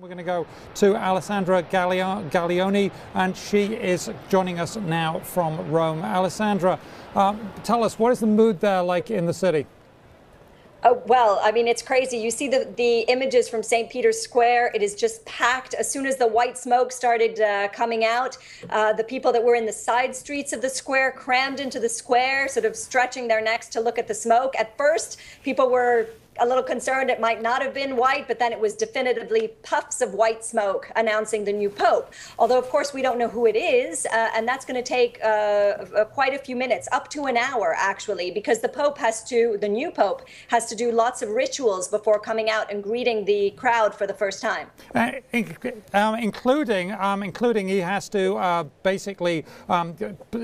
We're going to go to Alessandra Gaglione, and she is joining us now from Rome. Alessandra, tell us, what is the mood there like in the city? Oh, well, I mean, it's crazy. You see the images from St. Peter's Square. It is just packed. As soon as the white smoke started coming out, the people that were in the side streets of the square crammed into the square, sort of stretching their necks to look at the smoke. At first, people were a little concerned it might not have been white, but then it was definitively puffs of white smoke announcing the new pope. Although, of course, we don't know who it is, and that's going to take quite a few minutes, up to an hour, actually, because the new pope has to do lots of rituals before coming out and greeting the crowd for the first time. Including he has to basically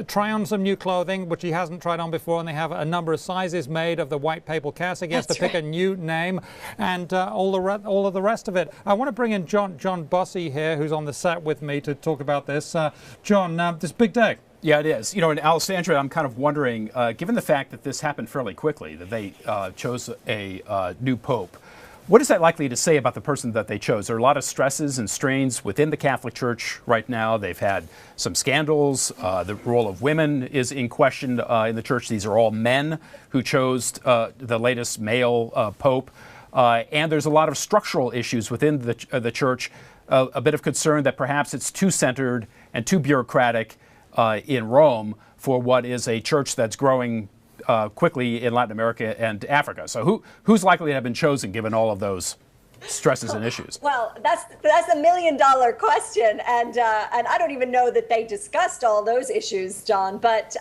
try on some new clothing, which he hasn't tried on before, and they have a number of sizes made of the white papal cassock. He has to pick a new name and all of the rest of it. I want to bring in John Bossy here, who's on the set with me to talk about this. John, this big day. Yeah, it is. You know, in Alessandra, I'm kind of wondering, given the fact that this happened fairly quickly, that they chose a new pope, what is that likely to say about the person that they chose? There are a lot of stresses and strains within the Catholic Church right now. They've had some scandals. The role of women is in question in the Church. These are all men who chose the latest male pope. And there's a lot of structural issues within the Church. A bit of concern that perhaps it's too centered and too bureaucratic in Rome for what is a church that's growing quickly in Latin America and Africa. So who's likely to have been chosen given all of those stresses and issues? Well, that's a $1 million question, and I don't even know that they discussed all those issues, John. But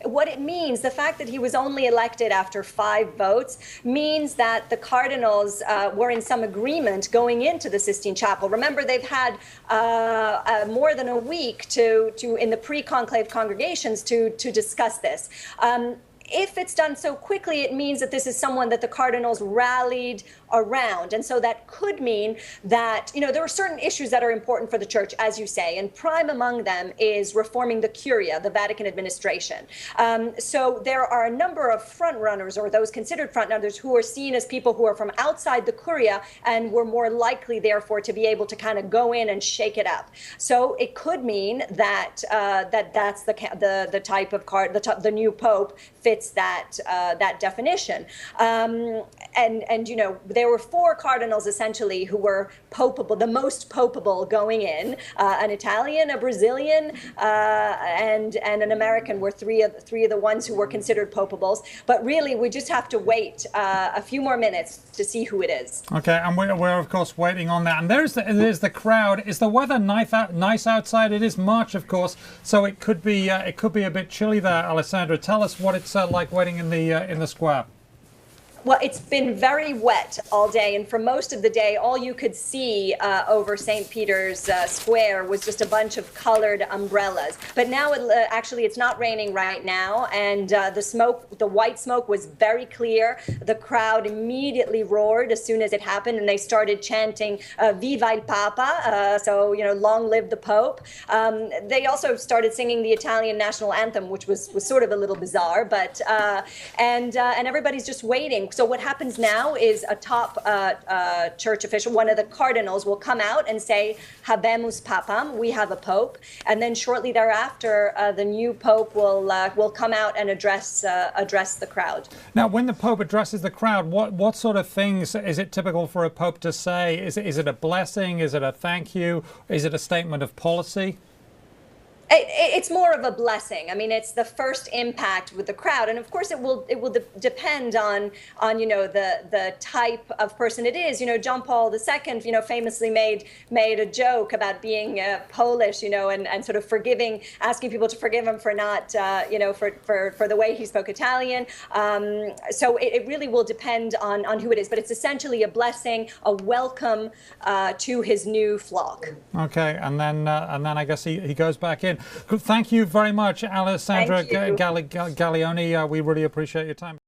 what it means, the fact that he was only elected after 5 votes, means that the cardinals were in some agreement going into the Sistine Chapel. Remember, they've had more than a week to in the pre-conclave congregations to discuss this. If it's done so quickly, it means that this is someone that the cardinals rallied around. And so that could mean that, you know, there are certain issues that are important for the church, as you say, and prime among them is reforming the Curia, the Vatican administration. So there are a number of frontrunners, or those considered frontrunners, who are seen as people who are from outside the Curia and were more likely, therefore, to be able to kind of go in and shake it up. So it could mean that that's the type of the new pope fits that definition. And you know, there were 4 cardinals essentially who were popable, the most popable going in. An Italian, a Brazilian, and an American were three of the ones who were considered popables. But really, we just have to wait a few more minutes to see who it is. Okay, and we're of course waiting on that. And there's the crowd. Is the weather nice outside? It is March, of course, so it could be a bit chilly there. Alessandra, tell us what it's like waiting in the square. Well, it's been very wet all day, and for most of the day, all you could see over St. Peter's Square was just a bunch of colored umbrellas. But now, actually, it's not raining right now, and the white smoke was very clear. The crowd immediately roared as soon as it happened, and they started chanting "Viva il Papa!" So, you know, long live the Pope. They also started singing the Italian national anthem, which was sort of a little bizarre, but and everybody's just waiting. So what happens now is a top church official, one of the cardinals, will come out and say, "Habemus Papam," we have a pope, and then shortly thereafter, the new pope will come out and address the crowd. Now, when the pope addresses the crowd, what sort of things is it typical for a pope to say? Is it a blessing? Is it a thank you? Is it a statement of policy? It's more of a blessing. I mean, it's the first impact with the crowd, and of course, it will depend on you know the type of person it is. You know, John Paul II, you know, famously made a joke about being Polish, you know, and sort of asking people to forgive him for not you know for the way he spoke Italian. So it really will depend on who it is, but it's essentially a blessing, a welcome to his new flock. Okay, and then I guess he goes back in. Thank you very much, Alessandra Gaglione. We really appreciate your time.